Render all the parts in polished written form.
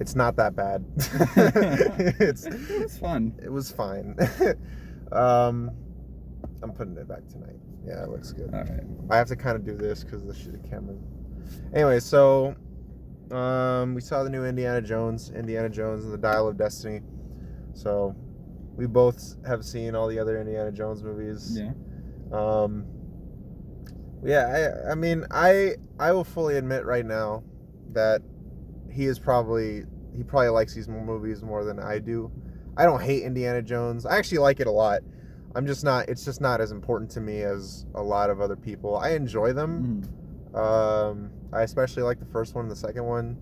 It's not that bad. It was fun. It was fine. I'm putting it back tonight. Yeah, it looks good. All right. I have to kind of do this because the shit camera. Anyway, so we saw the new Indiana Jones and the Dial of Destiny. So we both have seen all the other Indiana Jones movies. Yeah. I mean, I will fully admit right now that he probably likes these movies more than I do. I don't hate Indiana Jones. I actually like it a lot. It's just not as important to me as a lot of other people. I enjoy them. I especially like the first one and the second one.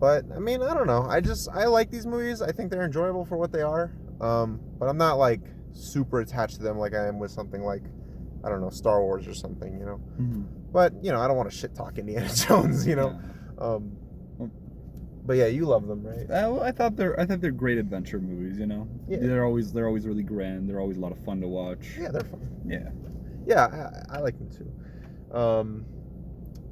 But I mean, I don't know. I like these movies. I think they're enjoyable for what they are. But I'm not like super attached to them like I am with something like, I don't know, Star Wars or something, you know. But I don't want to shit talk Indiana Jones, you know. Yeah. But yeah, you love them, right? I thought they're great adventure movies. You know, Yeah. They're always really grand. They're always a lot of fun to watch. Yeah, they're fun. Yeah. I like them too.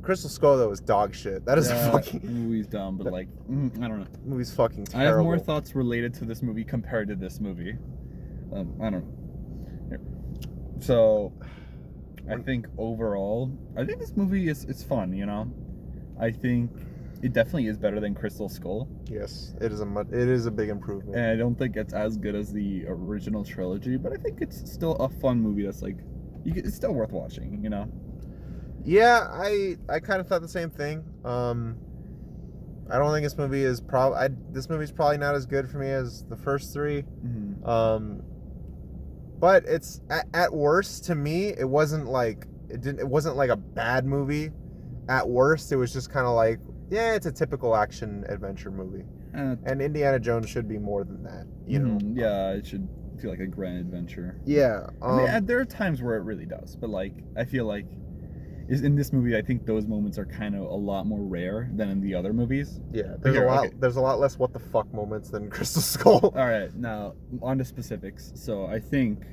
Crystal Skull though is dog shit. That is fucking. The movie's dumb, but like, I don't know. The movie's fucking terrible. I have more thoughts related to this movie compared to this movie. I don't know. Here. So, I think overall, this movie is fun. You know, I think it definitely is better than Crystal Skull. Yes, it is a big improvement. And I don't think it's as good as the original trilogy, but I think it's still a fun movie that's like, it's still worth watching, you know? Yeah, I kind of thought the same thing. I don't think this movie is movie's probably not as good for me as the first three. But it's at worst to me, it wasn't like a bad movie. At worst, it was just kind of like, yeah, it's a typical action adventure movie. And Indiana Jones should be more than that, you know? Yeah, it should feel like a grand adventure. Yeah. I mean, there are times where it really does, but like, I feel like in this movie, I think those moments are kind of a lot more rare than in the other movies. Yeah, there's a lot less what the fuck moments than Crystal Skull. All right, now on to specifics. So I think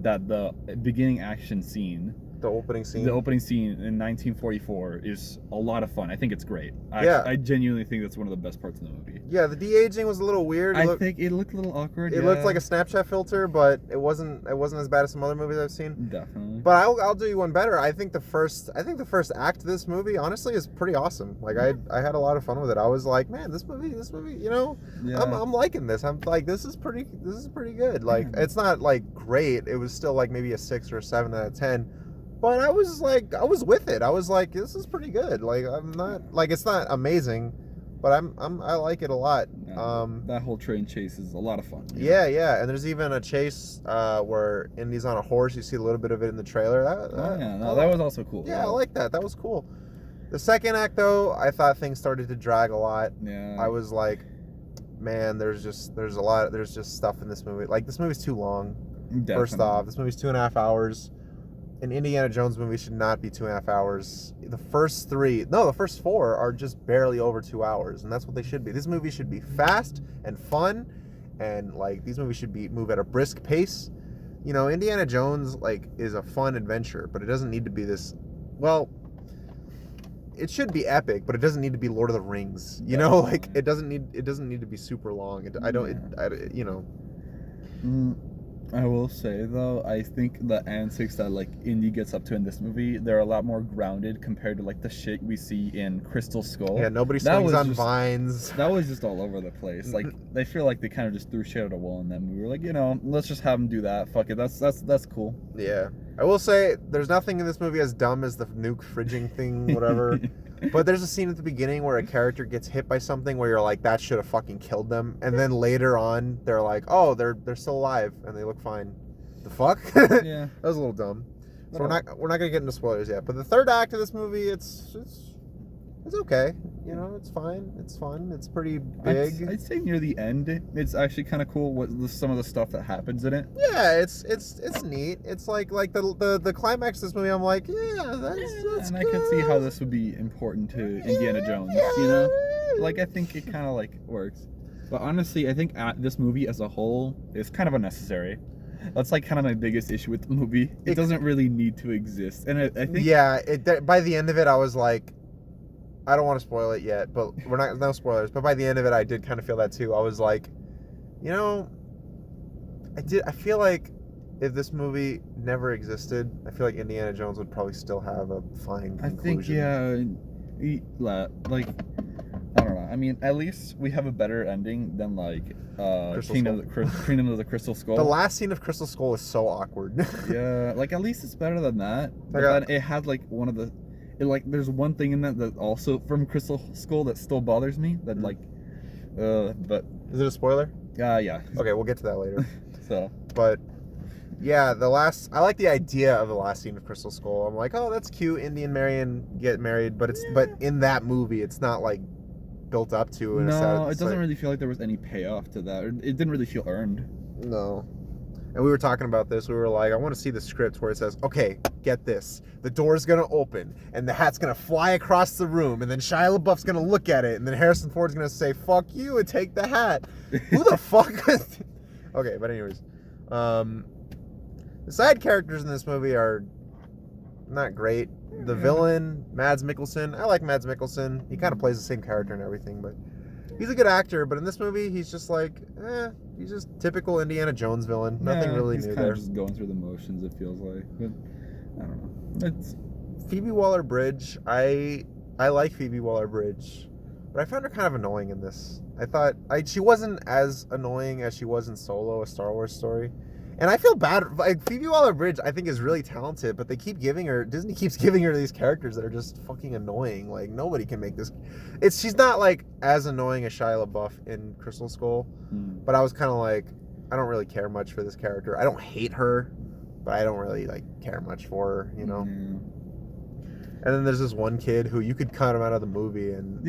that the beginning action scene, the opening scene in 1944 is a lot of fun. I think it's great. I genuinely think that's one of the best parts of the movie. Yeah, the de-aging was a little weird. I think it looked a little awkward. It looked like a Snapchat filter, but it wasn't as bad as some other movies I've seen. Definitely. But I'll do you one better. I think the first act of this movie honestly is pretty awesome. Like I had a lot of fun with it. I was like, man, this movie, you know, I'm liking this. I'm like, this is pretty good. Like it's not like great. It was still like maybe a 6 or a 7 out of 10. But I was with it. I was like, this is pretty good. Like I'm not like, it's not amazing, but I like it a lot. That whole train chase is a lot of fun. Yeah. And there's even a chase where Indy's on a horse. You see a little bit of it in the trailer. That was also cool. Yeah, I like that. That was cool. The second act though, I thought things started to drag a lot. Yeah. I was like, man, there's just stuff in this movie. Like this movie's too long. Definitely. First off, this movie's 2.5 hours. An Indiana Jones movie should not be 2.5 hours. The first 4 are just barely over 2 hours, and that's what they should be. This movie should be fast and fun, and like these movies should move at a brisk pace. You know, Indiana Jones like is a fun adventure, but it doesn't need to be this. Well, it should be epic, but it doesn't need to be Lord of the Rings. You know, like it doesn't need to be super long. You know. I will say though, I think the antics that like Indy gets up to in this movie, they're a lot more grounded compared to like the shit we see in Crystal Skull. Yeah, nobody swings on vines. That was just all over the place. Like they feel like they kind of just threw shit at a wall in that movie. We're like, you know, let's just have them do that. Fuck it, that's cool. Yeah, I will say there's nothing in this movie as dumb as the nuke fridging thing, whatever. But there's a scene at the beginning where a character gets hit by something where you're like, that should have fucking killed them. And then later on, they're like, oh, they're still alive and they look fine. The fuck? Yeah, that was a little dumb. So we're not gonna get into spoilers yet. But the third act of this movie, it's okay. You know, it's fine. It's fun. It's pretty big. I'd say near the end, it's actually kind of cool some of the stuff that happens in it. Yeah, it's neat. It's like the climax of this movie. I'm like, yeah, that's and good. I can see how this would be important to Indiana Jones. You know, like I think it kind of like works. But honestly, I think this movie as a whole is kind of unnecessary. That's like kind of my biggest issue with the movie. It doesn't really need to exist, and I think by the end of it, I was like, I don't want to spoil it yet, but we're not, no spoilers. But by the end of it, I did kind of feel that too. I was like, you know, I feel like if this movie never existed, I feel like Indiana Jones would probably still have a fine conclusion. I think, yeah, like, I don't know. I mean, at least we have a better ending than like Kingdom of the Crystal Skull. The last scene of Crystal Skull is so awkward. Yeah, like at least it's better than that. But then it had like one of the, there's one thing in that also from Crystal Skull that still bothers me. That like, but is it a spoiler? Yeah. Okay, we'll get to that later. But yeah, I like the idea of the last scene of Crystal Skull. I'm like, oh, that's cute. Indy and Marion get married, but in that movie, it's not like built up to. It doesn't really feel like there was any payoff to that. It didn't really feel earned. No. And we were talking about this. We were like, I want to see the script where it says, okay, get this. The door's going to open, and the hat's going to fly across the room, and then Shia LaBeouf's going to look at it, and then Harrison Ford's going to say, fuck you, and take the hat. Who the fuck? Okay, but anyways. The side characters in this movie are not great. The villain, Mads Mikkelsen. I like Mads Mikkelsen. He kind of plays the same character and everything, but he's a good actor. But in this movie, he's just like, he's just typical Indiana Jones villain. Nothing really new there. He's kind of just going through the motions, it feels like. But I don't know. It's Phoebe Waller-Bridge. I like Phoebe Waller-Bridge, but I found her kind of annoying in this. I thought she wasn't as annoying as she was in Solo, A Star Wars Story. And I feel bad. Like, Phoebe Waller-Bridge, I think, is really talented, but Disney keeps giving her these characters that are just fucking annoying. Like, nobody can make this. She's not, like, as annoying as Shia LaBeouf in Crystal Skull, but I was kind of like, I don't really care much for this character. I don't hate her, but I don't really, like, care much for her, you know? And then there's this one kid who you could cut him out of the movie, and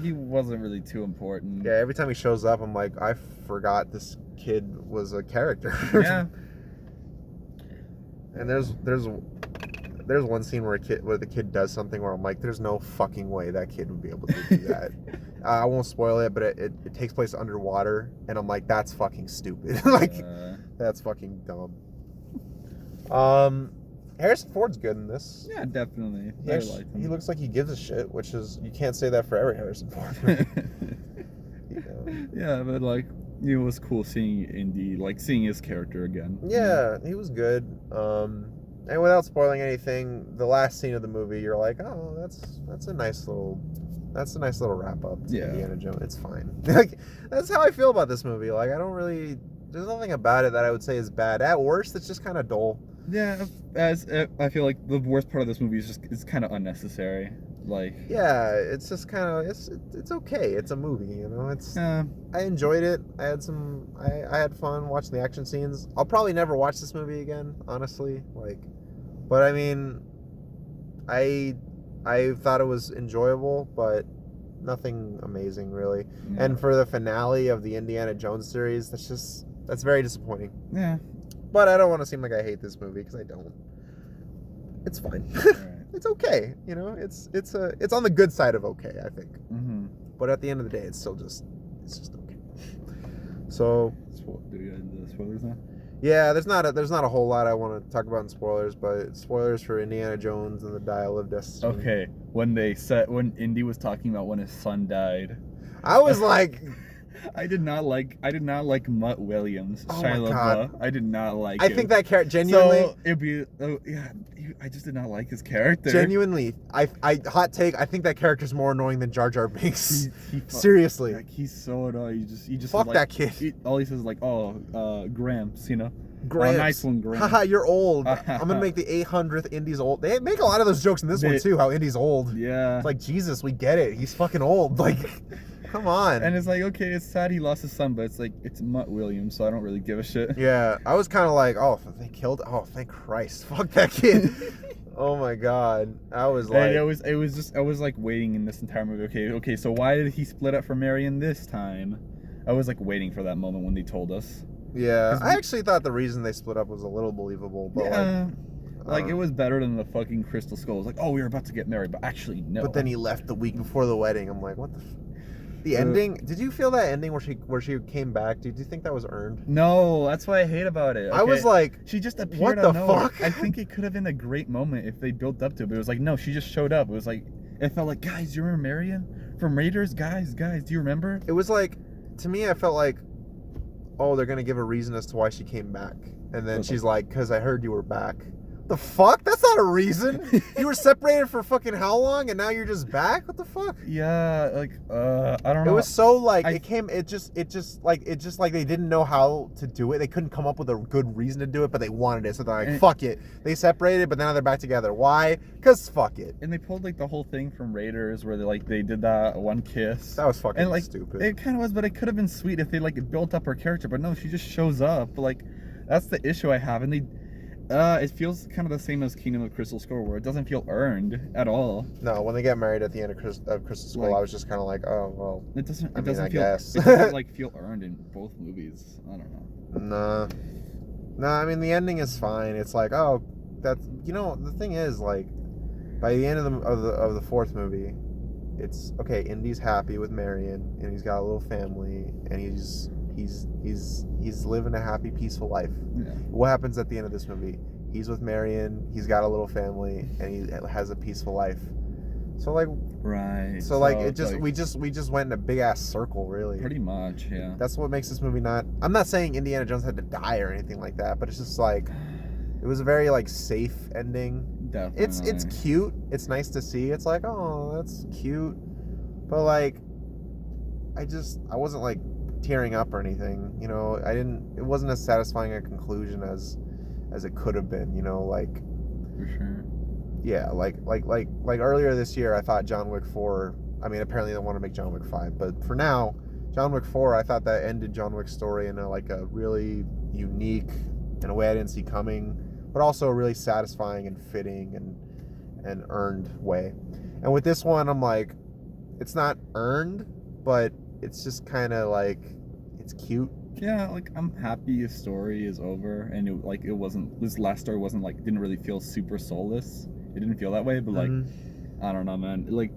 he wasn't really too important. Yeah, every time he shows up, I'm like, I forgot this kid was a character. Yeah. And there's one scene where the kid does something where I'm like, there's no fucking way that kid would be able to do that. I won't spoil it, but it takes place underwater, and I'm like, that's fucking stupid. Like, that's fucking dumb. Harrison Ford's good in this. Yeah, definitely. I like him. He looks like he gives a shit, which is, you can't say that for every Harrison Ford. Yeah, but like, it was cool seeing Indy, like seeing his character again. Yeah, he was good. And without spoiling anything, the last scene of the movie, you're like, oh, that's a nice little wrap up to Indiana Jones. It's fine. Like, that's how I feel about this movie. Like, there's nothing about it that I would say is bad. At worst, it's just kind of dull. Yeah, I feel like the worst part of this movie is it's kind of unnecessary. Like, yeah, it's just kind of it's okay. It's a movie, you know. I enjoyed it. I had fun watching the action scenes. I'll probably never watch this movie again, honestly. Like, but I mean, I thought it was enjoyable, but nothing amazing really. Yeah. And for the finale of the Indiana Jones series, that's very disappointing. Yeah. But I don't want to seem like I hate this movie, because I don't. It's fine. Right. It's okay. You know, it's on the good side of okay, I think. Mm-hmm. But at the end of the day, it's just okay. So, do you get into the spoilers now? Yeah, there's not a whole lot I want to talk about in spoilers, but spoilers for Indiana Jones and the Dial of Destiny. Okay, when Indy was talking about when his son died, I was like. I did not like Mutt Williams. Oh Shia LaBeouf. I did not like him. I think that character genuinely. So it'd be I just did not like his character. Genuinely, I hot take. I think that character's more annoying than Jar Jar Binks. Seriously, like, he's so annoying. He just fuck like, that kid. All he says is like, Gramps, you know. Gramps. Nice one, Gramps. Haha, you're old. I'm gonna make the 800th Indy's old. They make a lot of those jokes in this one too. How Indy's old. Yeah. It's like, Jesus, we get it. He's fucking old. Like. Come on. And it's like, okay, it's sad he lost his son, but it's like, it's Mutt Williams, so I don't really give a shit. Yeah, I was kind of like, oh, they killed. Oh, thank Christ, fuck that kid. Oh my God, I was like, and I was like waiting in this entire movie. Okay, so why did he split up from Marion this time? I was like waiting for that moment when they told us. Yeah, I actually thought the reason they split up was a little believable, but like it was better than the fucking Crystal Skull. It was like, oh, we were about to get married, but actually no. But then he left the week before the wedding. I'm like, what the. The ending, did you feel that ending where she came back? Did you think that was earned? No, that's what I hate about it. Okay. I was like, she just appeared. What the fuck? I think it could have been a great moment if they built up to it, but it was like, no, she just showed up. It was like, It felt like, guys, you remember Marion from Raiders? Guys, do you remember? It was like, to me, I felt like, oh, they're gonna give a reason as to why she came back, and then she's like, because I heard you were back. The fuck? That's not a reason. You were separated for fucking how long, and now you're just back? What the fuck? Yeah, like, I don't know. It was so like it just like they didn't know how to do it. They couldn't come up with a good reason to do it, but they wanted it, so they're like, fuck it. They separated, but now they're back together. Why? Because fuck it. And they pulled like the whole thing from Raiders where they did that one kiss. That was fucking and, like, stupid. It kind of was, but it could have been sweet if they like built up her character. But no, she just shows up. Like, that's the issue I have, and it feels kind of the same as Kingdom of Crystal Skull, where it doesn't feel earned at all. No, when they get married at the end of Crystal Skull, like, I was just kind of like, oh well. It doesn't. I It guess. doesn't like feel earned in both movies. I don't know. No. I mean the ending is fine. It's like, oh, that's the thing is like, by the end of the fourth movie, it's okay. Indy's happy with Marion, and he's got a little family, and he's living a happy, peaceful life. Yeah. What happens at the end of this movie? He's with Marion, he's got a little family, and he has a peaceful life. So like, right. So like, it just like, we just went in a big ass circle, really. Pretty much, yeah. That's what makes this movie not. I'm not saying Indiana Jones had to die or anything like that, but it's just like, it was a very like safe ending. Definitely. It's cute. It's nice to see. It's like, oh, that's cute, but like, I wasn't like tearing up or anything, it wasn't as satisfying a conclusion as it could have been, like, for sure. Yeah, like earlier this year I thought John Wick 4, I mean apparently they want to make John Wick 5, but for now John Wick 4, I thought that ended John Wick's story in a really unique, in a way I didn't see coming, but also a really satisfying and fitting and earned way. And with this one, I'm like, it's not earned, but it's just kind of like, it's cute. Yeah, like, I'm happy his story is over, and it wasn't, this last story wasn't like, didn't really feel super soulless. It didn't feel that way, but like, I don't know, man. Like,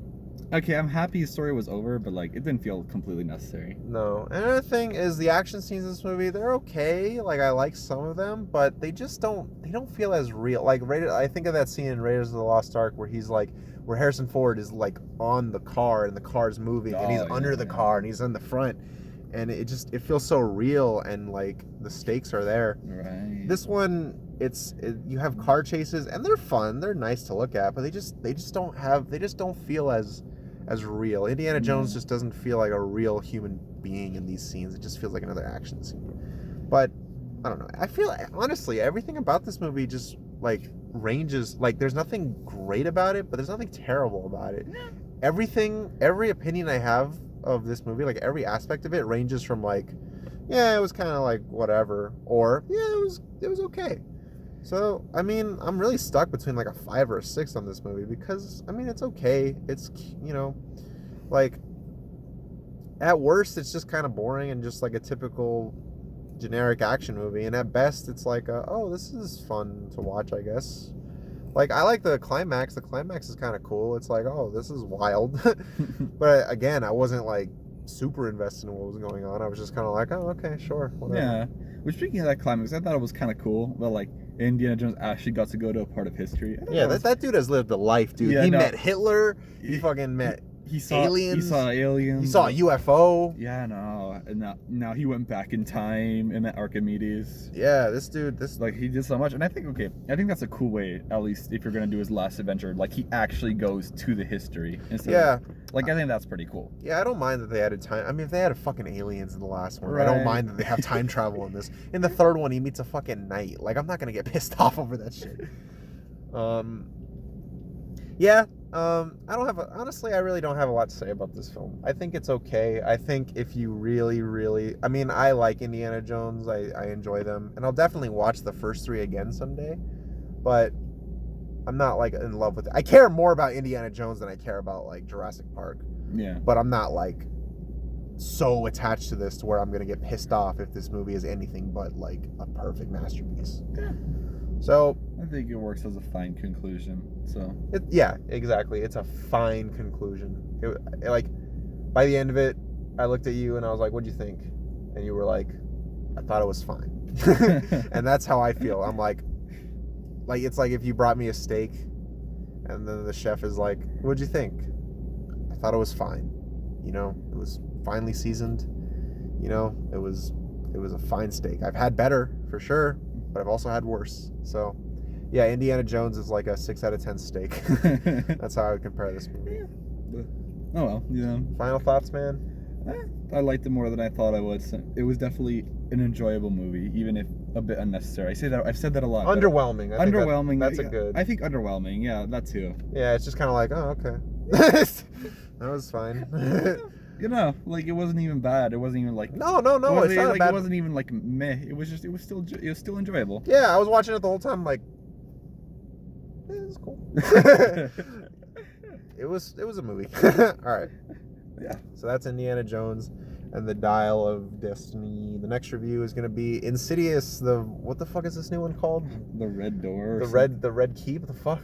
okay, I'm happy his story was over, but like, it didn't feel completely necessary. No. And another thing is the action scenes in this movie, they're okay. Like, I like some of them, but they don't feel as real. Like, I think of that scene in Raiders of the Lost Ark where he's like, where Harrison Ford is like on the car and the car's moving and he's under the car and he's in the front, and it feels so real and like the stakes are there. Right. This one, you have car chases and they're fun, they're nice to look at, but they just don't feel as real. Indiana Jones just doesn't feel like a real human being in these scenes. It just feels like another action scene. But I don't know. I feel honestly everything about this movie just like ranges, like there's nothing great about it, but there's nothing terrible about it. Every opinion I have of this movie, like every aspect of it ranges from like, yeah, it was kind of like whatever, or yeah, it was okay. So, I mean, I'm really stuck between like a 5 or a 6 on this movie because, I mean, it's okay. It's, like, at worst, it's just kind of boring and just like a typical generic action movie. And at best, it's like, oh, this is fun to watch, I guess. Like, I like the climax. The climax is kind of cool. It's like, oh, this is wild. But again, I wasn't like super invested in what was going on. I was just kind of like, oh, okay, sure, whatever. Yeah. Well, speaking of that climax, I thought it was kind of cool. But like, Indiana Jones actually got to go to a part of history. Yeah, that dude has lived a life, dude. Yeah, he met Hitler. He fucking met aliens. He saw aliens. He saw a UFO. Yeah, no. And now he went back in time and met Archimedes. Yeah, this dude, like, he did so much. And I think that's a cool way, at least if you're going to do his last adventure. Like, he actually goes to the history. I think that's pretty cool. Yeah, I don't mind that they added time. I mean, if they had fucking aliens in the last one, right. I don't mind that they have time travel in this. In the third one, he meets a fucking knight. Like, I'm not going to get pissed off over that shit. Yeah. Honestly, I really don't have a lot to say about this film. I think it's okay. I think if you really, really, I mean, I like Indiana Jones. I enjoy them. And I'll definitely watch the first 3 again someday. But I'm not, like, in love with it. I care more about Indiana Jones than I care about, like, Jurassic Park. Yeah. But I'm not, like, so attached to this to where I'm going to get pissed off if this movie is anything but, like, a perfect masterpiece. Yeah. So I think it works as a fine conclusion. So yeah, exactly. It's a fine conclusion. Like, by the end of it, I looked at you and I was like, "What'd you think?" And you were like, "I thought it was fine." And that's how I feel. I'm like it's like if you brought me a steak, and then the chef is like, "What'd you think?" thought it was fine. You know, it was finely seasoned. You know, it was a fine steak. I've had better for sure, but I've also had worse. So, yeah, Indiana Jones is like a 6 out of 10 steak. That's how I would compare this movie. Yeah. But, oh well, you know. Final thoughts, man? I liked it more than I thought I would. So it was definitely an enjoyable movie, even if a bit unnecessary. I've said that a lot. Underwhelming. I Underwhelming. That's a good. I think underwhelming. Yeah, that too. Yeah, it's just kind of like, oh, okay. That was fine. You know, like it wasn't even bad. It wasn't even like no. It's not like, bad. It wasn't even like meh. It was still enjoyable. Yeah, I was watching it the whole time. Like, yeah, it was cool. It was a movie. All right. Yeah. So that's Indiana Jones and the Dial of Destiny. The next review is going to be Insidious. What the fuck is this new one called? The Red Door. The Red Key. What the fuck?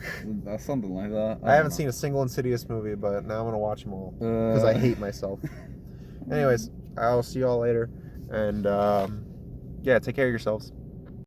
Something like that. I haven't seen a single Insidious movie, but now I'm gonna watch them all because I hate myself. Anyways, I'll see y'all later, and yeah, take care of yourselves.